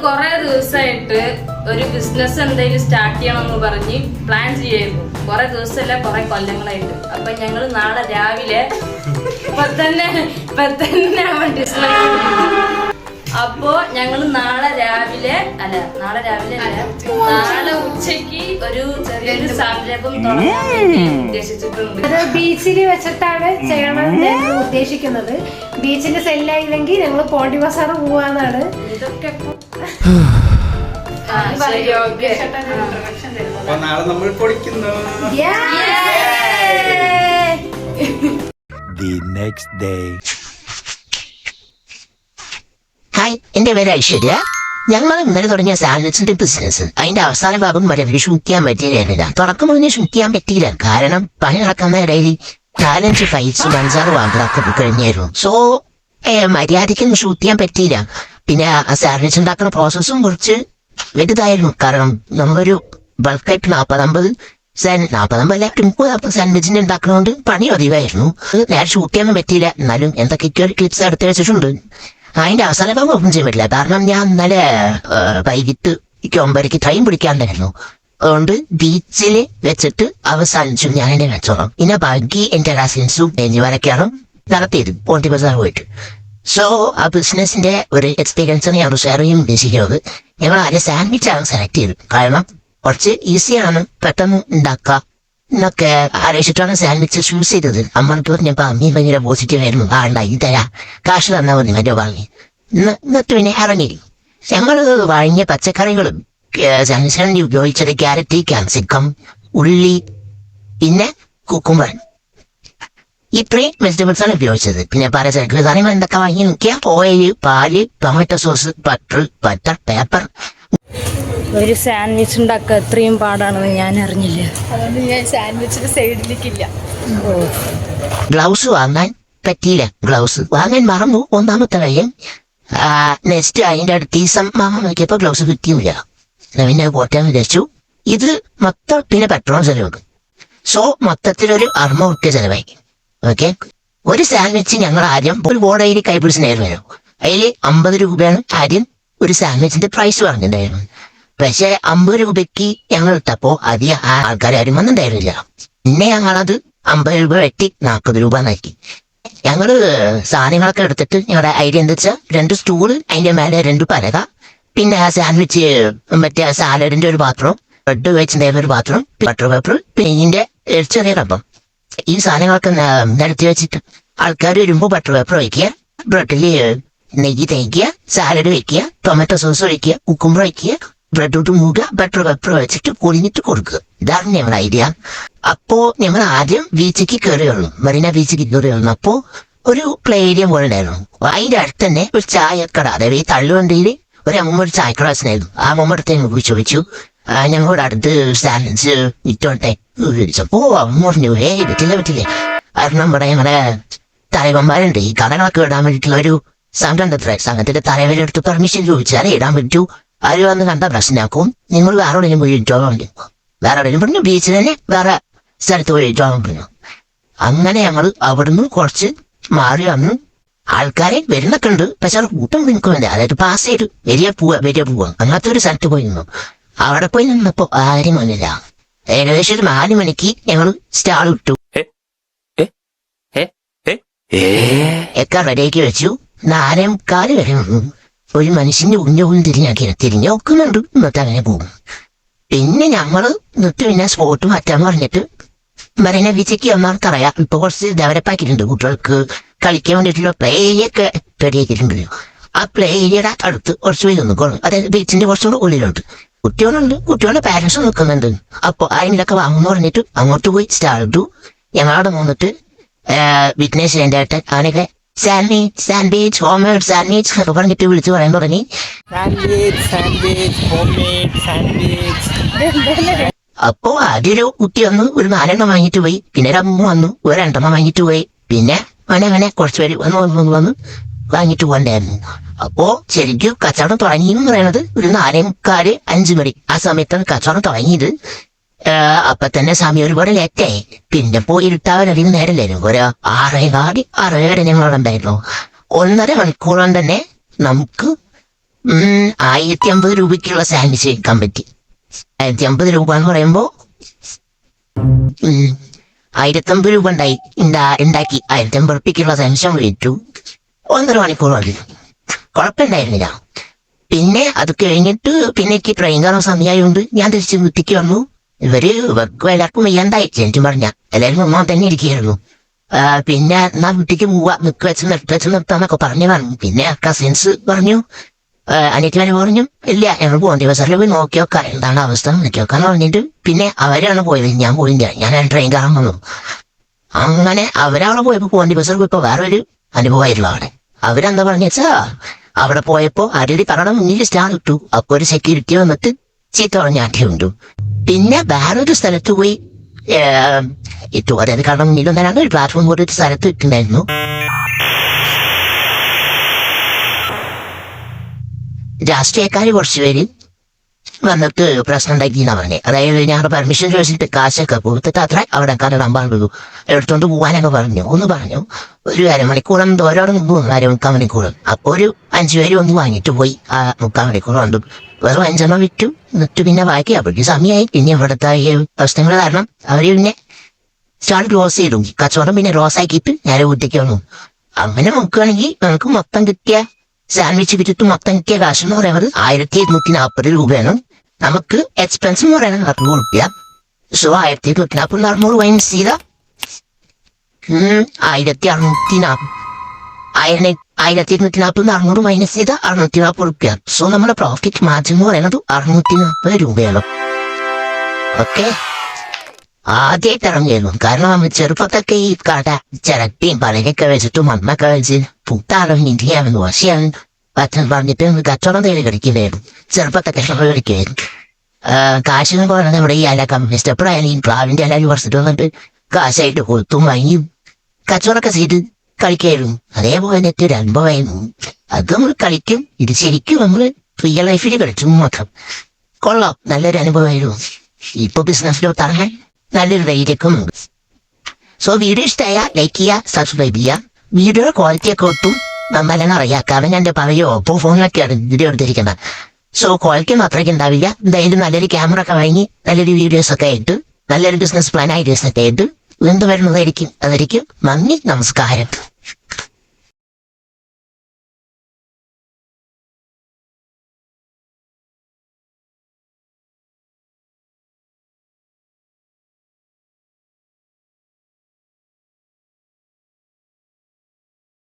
കുറെ ദിവസമായിട്ട് ഒരു ബിസിനസ് എന്തെങ്കിലും സ്റ്റാർട്ട് ചെയ്യണമെന്ന് പറഞ്ഞ് പ്ലാൻ ചെയ്യായിരുന്നു. കുറെ ദിവസമല്ല, കുറെ കൊല്ലങ്ങളായിട്ട്. അപ്പൊ ഞങ്ങൾ നാളെ രാവിലെ ഇപ്പൊ തന്നെ അപ്പോ ഞങ്ങൾ നാളെ രാവിലെ നാളെ ഉച്ചക്ക് ഒരു ചെറിയൊരു സംരംഭം തുടങ്ങാൻ വേണ്ടി ഉദ്ദേശിച്ചിട്ടുണ്ട്. അത് ബീച്ചിൽ വെച്ചിട്ടാണ് ചെയ്യണമെന്ന് ഉദ്ദേശിക്കുന്നത്. ബീച്ചിന്റെ സെല്ലായില്ലെങ്കിൽ ഞങ്ങൾ പോണ്ടി ബസാർ പോവാന്നാണ്. ഇതൊക്കെ നാളെ നമ്മൾ പൊടിക്കുന്നു. The next day. ഹായ്, എന്റെ പേര് ഐശ്വര്യ. ഞങ്ങൾ ഇന്നലെ തുടങ്ങിയ സാൻഡ്വിച്ചിന്റെ ബിസിനസ് അതിന്റെ അവസാന ഭാഗം വരെ ഷൂട്ട് ചെയ്യാൻ പറ്റിയില്ല. തുടക്കം മുതലേ ഷൂട്ട് ചെയ്യാൻ പറ്റിയില്ല. കാരണം പണി നടക്കുന്ന ഇടയിൽ 4-5 ഫൈറ്റ്സ് 5-6 വാക്കുകളൊക്കെ കഴിഞ്ഞായിരുന്നു. സോ മര്യാദയ്ക്കൊന്നും ഷൂട്ട് ചെയ്യാൻ പറ്റിയില്ല. പിന്നെ ആ സാൻഡ്വിച്ച് ഉണ്ടാക്കുന്ന പ്രോസസ്സും കുറച്ച് വലുതായിരുന്നു. കാരണം നമ്മളൊരു ബൾക്കായിട്ട് 40-50 സാൻഡ്വിച്ചിന് ഉണ്ടാക്കുന്നതുകൊണ്ട് പണി അധികമായിരുന്നു. നേരെ ഷൂട്ട് ചെയ്യാൻ പറ്റിയില്ല. എന്നാലും എന്തൊക്കെയൊക്കെ ഒരു ക്ലിപ്സ് എടുത്ത് വെച്ചിട്ടുണ്ട്. അതിന്റെ അവസാന ഭാഗം ഓപ്പൺ ചെയ്യാൻ പറ്റില്ല. കാരണം ഞാൻ ഇന്നലെ വൈകിട്ട് 9:00 ടൈം പിടിക്കാണ്ടായിരുന്നു. അതുകൊണ്ട് ബീച്ചിൽ വെച്ചിട്ട് അവസാനിച്ചു ഞാൻ എന്റെ കച്ചവടം. പിന്നെ ബാക്കി എന്റെ കസിൻസും എന്നിവരൊക്കെയാണ് നടത്തിയത് പോണ്ടി ബസാർ പോയിട്ട്. സോ ആ ബിസിനസിന്റെ ഒരു എക്സ്പീരിയൻസ് ഞാൻ ഷെയർ ചെയ്യാൻ ഉദ്ദേശിക്കുന്നത്. ഞങ്ങൾ ആദ്യം സാൻഡ്വിച്ചാണ് സെലക്ട് ചെയ്തത്. കാരണം കുറച്ച് ഈസിയാണ്, പെട്ടെന്ന് ഉണ്ടാക്കാം എന്നൊക്കെ ആലോചിച്ചിട്ടാണ് സാൻഡ്വിച്ച് ചൂസ് ചെയ്തത്. അമ്മക്ക് പറഞ്ഞപ്പോ അമ്മയും ഭയങ്കര പോസിറ്റീവ് ആയിരുന്നു. ഉണ്ടായി തരാ, കാശ് തന്നാ മതി മറ്റോ വാങ്ങി. എന്നിട്ട് പിന്നെ ഇറങ്ങി. ഞങ്ങൾ വാങ്ങിയ പച്ചക്കറികളും സാൻഡ്വിച്ചിന് ഉപയോഗിച്ചത് ക്യാരറ്റ്, ക്യാപ്സിക്കം, ഉള്ളി, പിന്നെ കുക്കുംബർ, ഇത്രയും വെജിറ്റബിൾസ് ആണ് ഉപയോഗിച്ചത്. പിന്നെ പല സാധനങ്ങൾ എന്തൊക്കെ വാങ്ങി നോക്കിയാൽ ഓയിൽ, പാല്, ടൊമാറ്റോ സോസ്, ബട്ടർ, പേപ്പർ. ഒരു സാൻഡ്വിച്ച് ഉണ്ടാക്കുക എത്രയും പാടാണെന്ന് ഞാൻ അറിഞ്ഞില്ല. അതുകൊണ്ട് ഞാൻ സാൻഡ്വിച്ചിന്റെ സൈഡിലേക്കില്ല. ഗ്ലൗസ് വാങ്ങാൻ പറ്റിയില്ല. ഗ്ലൗസ് വാങ്ങാൻ മറന്നു. ഒന്നാമത്തെ കാര്യം. നെക്സ്റ്റ് അതിന്റെ അടുത്ത ദിവസം വാങ്ങാൻ നോക്കിയപ്പോ ഗ്ലൗസ് കിട്ടിയില്ല. പിന്നെ പോറ്റാൻ വിചാരിച്ചു. ഇത് മൊത്തം പിന്നെ പെട്രോൾ ചെലവ്. സോ മൊത്തത്തിലൊരു 60 രൂപ ചെലവായി. ഓക്കെ, ഒരു സാൻഡ്വിച്ച് ഞങ്ങൾ ആദ്യം ഒരു ബോർഡയിൽ കൈപിടിച്ചിട്ടുണ്ടായിരുന്നു. അതിൽ 50 രൂപയാണ് ആദ്യം ഒരു സാൻഡ്വിച്ചിന്റെ പ്രൈസ് പറഞ്ഞിട്ടുണ്ടായിരുന്നു. പക്ഷെ 50 രൂപയ്ക്ക് ഞങ്ങൾ ഇട്ടപ്പോ അധികം ആൾക്കാരും വന്നിട്ടുണ്ടായിരുന്നില്ല. പിന്നെ ഞങ്ങളത് 50 രൂപ വെട്ടി 40 രൂപ നോക്കി. ഞങ്ങള് സാധനങ്ങളൊക്കെ എടുത്തിട്ട് ഞങ്ങളുടെ ഐഡിയ എന്താ വെച്ചാൽ 2 സ്റ്റൂള്, അതിന്റെ മേലെ 2 പലക, പിന്നെ ആ സാൻഡ്വിച്ച് മറ്റേ സാലഡിന്റെ ഒരു പാത്രം, ബ്രെഡ് വെച്ചിട്ടുണ്ടായിരുന്ന ഒരു പാത്രം, ബട്ടർ പേപ്പർ, പിന്നെ ഇതിന്റെ ചെറിയ ഡപ്പം. ഈ സാധനങ്ങളൊക്കെ നിരത്തി വെച്ചിട്ട് ആൾക്കാർ വരുമ്പോ ബട്ടർ പേപ്പർ വയ്ക്കുക, ബ്രെഡില് നെയ്യ് തേക്കുക, സാലഡ് വെക്കുക, ടൊമാറ്റോ സോസ് ഒഴിക്കുക, കുക്കുംബർ വയ്ക്കുക, ബ്രെഡ് ഇട്ട് മൂടുക, ബട്ടർ പേപ്പർ വെച്ചിട്ട് പൊളിഞ്ഞിട്ട് കൊടുക്കുക. ഇതാണ് ഞങ്ങളുടെ ഐഡിയ. അപ്പോ ഞങ്ങൾ ആദ്യം ബീച്ചിക്ക് കയറിയുള്ളൂ, മറീന ബീച്ചിക്ക് കയറിയുള്ളൂ. അപ്പോ ഒരു പ്ലേ ഏരിയ പോലെ ഉണ്ടായിരുന്നു. അതിന്റെ അടുത്ത് തന്നെ ഒരു ചായക്കട, അതായത് ഈ തള്ളുവണ്ടിയിൽ ഒരു അമ്മ ഒരു ചായക്കട വെച്ചിട്ടുണ്ടായിരുന്നു. ആ അമ്മ അടുത്ത് ഞങ്ങൾ ചോദിച്ചു, ഞങ്ങളുടെ അടുത്ത് സാൻഡ്വിച്ച് ഇട്ടോട്ടെ ചോദിച്ചപ്പോ അമ്മ പറഞ്ഞു, പറ്റില്ലേ. കാരണം ഇവിടെ ഞങ്ങളുടെ തലവന്മാരുണ്ട്, ഈ കടകളൊക്കെ ഇടാൻ വേണ്ടിയിട്ടുള്ള ഒരു സംഘത്തിന്റെ തലവരെടുത്ത് പെർമിഷൻ ചോദിച്ചാലേ ഇടാൻ പറ്റൂ. ആര് വന്ന് കണ്ട പ്രശ്നമാക്കും, നിങ്ങൾ വേറെ എവിടെയും പോയി ഇട്ടോളാൻ പറഞ്ഞു. വേറെ എവിടെയും പറഞ്ഞു, ബീച്ചിൽ തന്നെ വേറെ സ്ഥലത്ത് പോയി ഇട്ടോളാൻ പറഞ്ഞു. അങ്ങനെ ഞങ്ങൾ അവിടുന്ന് കുറച്ച് മാറി വന്ന് ആൾക്കാരെ വരുന്നൊക്കെ ഉണ്ട്. പക്ഷെ അത് കൂട്ടം നിൽക്കുന്നില്ല. അതായത് പാസ് ചെയ്ത് വരിക പോവാ അങ്ങനത്തെ ഒരു സ്ഥലത്ത് പോയി നിന്നു. അവിടെ പോയി നിന്നപ്പോ ആരും വന്നില്ല. ഏകദേശം ഒരു 4 മണിക്ക് ഞങ്ങൾ സ്റ്റാൾ ഇട്ടു, ഒക്കെ റെഡിയാക്കി വെച്ചു. 4:45 വരെ നിന്നു. ഒരു മനുഷ്യന്റെ ഉഞ്ഞവും തിരിഞ്ഞു നോക്കുന്നുണ്ട്. എന്നിട്ട് അങ്ങനെ പോകും. പിന്നെ ഞങ്ങള് എന്നിട്ട് പിന്നെ സ്പോട്ട് മാറ്റാന്ന് പറഞ്ഞിട്ട് മറീന ബീച്ചിലേക്ക് ഒന്നാമത്തറിയാം. ഇപ്പൊ കുറച്ച് ഡെവലപ്പ് ആക്കിയിട്ടുണ്ട്. കുട്ടികൾക്ക് കളിക്കാൻ വേണ്ടിയിട്ടുള്ള പ്ലേ ഏരിയ ഒക്കെ റെഡിയാക്കിയിട്ടുണ്ട്. ആ പ്ലേ ഏരിയയുടെ അടുത്ത് കുറച്ച് പേര് നിൽക്കണം. അതായത് ബീച്ചിന്റെ കുറച്ചുകൂടെ ഉള്ളിലുണ്ട്. കുട്ടികളുണ്ട്, കുട്ടികളുടെ പാരന്റ്സ് നിൽക്കുന്നുണ്ട്. അപ്പൊ അതിനൊക്കെ വാങ്ങുന്നു പറഞ്ഞിട്ട് അങ്ങോട്ട് പോയി സ്റ്റാൾ ഇട്ടു. ഞങ്ങളവിടെ നിന്നിട്ട് വിറ്റ്നസ് ചെയ്യേണ്ടതായിട്ട് അവനൊക്കെ സാൻഡ്വിച്ച് ഹോംമേഡ് സാൻഡ്വിച്ച് പറഞ്ഞിട്ട് വിളിച്ചു പറയാൻ തുടങ്ങി. അപ്പോ ആദ്യൊരു കുട്ടി വന്നു, ഒരു 4 എണ്ണം വാങ്ങിട്ട് പോയി. പിന്നെ ഒരു അമ്മ വന്നു, ഒരു 2 എണ്ണം വാങ്ങിട്ട് പോയി. പിന്നെ അങ്ങനെ കുറച്ച് പേര് വന്ന് വാങ്ങിട്ട് പോകണ്ടായിരുന്നു. അപ്പോ ശരിക്കും കച്ചവടം തുടങ്ങിയെന്ന് പറയണത് ഒരു 4:45 മണി. ആ സമയത്താണ് കച്ചവടം തുടങ്ങിയത്. അപ്പൊ തന്നെ സമയം ഒരുപാട് ലേറ്റായി. പിന്നെ പോയി ഇരുട്ടാവാനധികം നേരല്ലായിരുന്നു. ഒരു 6:15 6:30 ഞങ്ങളവിടെ ഉണ്ടായിരുന്നു. 1.5 മണിക്കൂർ കൊണ്ട് തന്നെ നമുക്ക് 1,050 രൂപയ്ക്കുള്ള സാൻഡ്വിച്ച് കഴിക്കാൻ പറ്റി. 1,050 രൂപ എന്ന് പറയുമ്പോ 1,050 രൂപ ഉണ്ടാക്കി 1,050 റുപ്യക്കുള്ള സാൻഡ്വിച്ച് വിറ്റു. 1.5 മണിക്കൂർ മതി, കുഴപ്പമുണ്ടായിരുന്നില്ല. പിന്നെ അത് കഴിഞ്ഞിട്ട് പിന്നെ എനിക്ക് ട്രെയിൻ കയറാൻ സമയമായതുകൊണ്ട് ഞാൻ തിരിച്ച് വീട്ടിക്ക് വന്നു. ഇവർക്കും എല്ലാവർക്കും വയ്യാണ്ടായി. എനിക്ക് പറഞ്ഞ എല്ലാവരും ഒന്നാം തന്നെ ഇരിക്കുകയായിരുന്നു. പിന്നെ എന്നാ വീട്ടിക്ക് പോവാ, നിർത്താന്നൊക്കെ പറഞ്ഞു. പിന്നെ കസിൻസ് പറഞ്ഞു, അനിയത്തിമാര് പറഞ്ഞു ഇല്ല ഞങ്ങൾ പോകേണ്ടി ബസാറിൽ പോയി നോക്കി നോക്കാം എന്താണ് അവസ്ഥ നോക്കി നോക്കാന്ന് പറഞ്ഞിട്ട് പിന്നെ അവരാണ് പോയത്. ഞാൻ പോയില്ല, ഞാൻ ട്രെയിൻ കയറാൻ വന്നു. അങ്ങനെ അവരവിടെ പോയപ്പോ പോകേണ്ടി ബസാറിൽ പോയപ്പോ വേറൊരു അനുഭവമായിരുന്നു. അവരെന്താ പറഞ്ഞാ അവിടെ പോയപ്പോ ആരുടെ പറഞ്ഞ മുന്നിൽ സ്റ്റാർ ഇട്ടു. അപ്പൊ ഒരു സെക്യൂരിറ്റി വന്നിട്ട് ചീത്ത പറഞ്ഞാട്ടിയുണ്ടു. പിന്നെ വേറൊരു സ്ഥലത്ത് പോയി ഇട്ടു. അതായത് കാരണം മുന്നിലൊന്നാണ് ഒരു പ്ലാറ്റ്ഫോം പോലെ ഒരു സ്ഥലത്ത് ഇട്ടുണ്ടായിരുന്നു. രാഷ്ട്രീയക്കാര് കുറച്ചുപേര് വന്നിട്ട് പ്രശ്നം ഉണ്ടാക്കിയെന്നാ പറഞ്ഞത്. അതായത് ഞങ്ങളുടെ പെർമിഷൻ ചോദിച്ചിട്ട് കാശൊക്കെ കൊടുത്തിട്ട് അത്ര അവിടെ കണ്ടിടാൻ പറഞ്ഞു, എടുത്തോണ്ട് പോകാനൊക്കെ പറഞ്ഞു. ഒരു 1/2 മണിക്കൂറും ഓരോടെ മുമ്പ് 1/4 മണിക്കൂറും. അപ്പൊ ഒരു 5 പേര് ഒന്ന് വാങ്ങിട്ട് പോയി. 3/4 മണിക്കൂർ കണ്ടു. വെറും 5 വിറ്റു. എന്നിട്ട് പിന്നെ ബാക്കി അപ്പോഴേക്ക് സമയമായി. പിന്നെ ഇവിടുത്തെ ഈ പ്രശ്നങ്ങൾ കാരണം അവര് പിന്നെ സ്റ്റാൾ ക്ലോസ് ചെയ്തു. കച്ചവടം പിന്നെ ക്ലോസ് ആക്കിയിട്ട് നേരെ വീട്ടിലേക്ക് വന്നു. അങ്ങനെ നോക്കുകയാണെങ്കിൽ നമുക്ക് മൊത്തം കിട്ടിയ സാൻഡ്വിച്ച് വിറ്റിട്ട് മൊത്തം കിട്ടിയ കാശ് എന്ന് പറയുന്നത് 1,240 രൂപയാണ്. നമുക്ക് എക്സ്പെൻസ് എന്ന് പറയുന്നത് 100 രൂപ. സോ 1,240 600 മൈനസ് ചെയ്ത 1,240 600 മൈനസ് ചെയ്ത 640 രൂപ. സോ നമ്മുടെ പ്രോഫിറ്റ് മാർജിൻ എന്ന് പറയുന്നത് 640 രൂപയാണ്. ഓക്കെ, ആദ്യമായിട്ട് ഇറങ്ങിയിരുന്നു. കാരണം നമ്മൾ ചെറുപ്പത്തൊക്കെ ഈ കട ചിരട്ടിയും പലകൊക്കെ വെച്ചിട്ട് മണ്ണൊക്കെ വെച്ച് പുത്താറങ്ങിയാണ് ദോശയാണ് പച്ചൻ പറഞ്ഞിട്ട് കച്ചവടം തേടി കളിക്കുകയായിരുന്നു. ചെറുപ്പത്തൊക്കെ കളിക്കുകയായിരുന്നു. കാശിന് പറയുന്നത് നമ്മുടെ ഈ അല കമ്മ്യൂണിസ്റ്റ് എപ്പോഴായാലും ഈ പ്ലാവിന്റെ അല കുറച്ചിട്ട് വന്നിട്ട് കാശായിട്ട് കൊടുത്തും വാങ്ങിയും കച്ചവടമൊക്കെ ചെയ്ത് കളിക്കായിരുന്നു. അതേപോലെ ഒരു അനുഭവമായിരുന്നു. അത് നമ്മൾ കളിക്കും. ഇത് ശരിക്കും നമ്മൾ റിയൽ ലൈഫിൽ കളിച്ചു മാത്രം. കൊള്ളാം, നല്ലൊരു അനുഭവമായിരുന്നു. ഇപ്പൊ ബിസിനസ്സിലോട്ട് ഇറങ്ങാൻ നല്ലൊരു ധൈര്യമൊക്കെ ഉണ്ട്. സോ വീഡിയോ ഇഷ്ടമായ ലൈക്ക് ചെയ്യുക, സബ്സ്ക്രൈബ് ചെയ്യുക. വീഡിയോ ക്വാളിറ്റി ഒക്കെ ഒട്ടും നന്നല്ലെന്ന് അറിയാം. കാരണം ഞാൻ പറയോ ഇപ്പോൾ ഫോണിലൊക്കെയാണ് വീഡിയോ എടുത്തിരിക്കുന്നത്. സോ ക്വാളിറ്റി ഒന്നും അത്രയ്ക്ക് ഉണ്ടാവില്ല. എന്തായാലും നല്ലൊരു ക്യാമറ ഒക്കെ വാങ്ങി നല്ലൊരു വീഡിയോസ് ഒക്കെ ആയിട്ട് നല്ലൊരു ബിസിനസ് പ്ലാൻ ഐഡിയാസ് ഒക്കെ ആയിട്ട് വീണ്ടും വരുന്നതായിരിക്കും. അതായിരിക്കും. നന്ദി, നമസ്കാരം.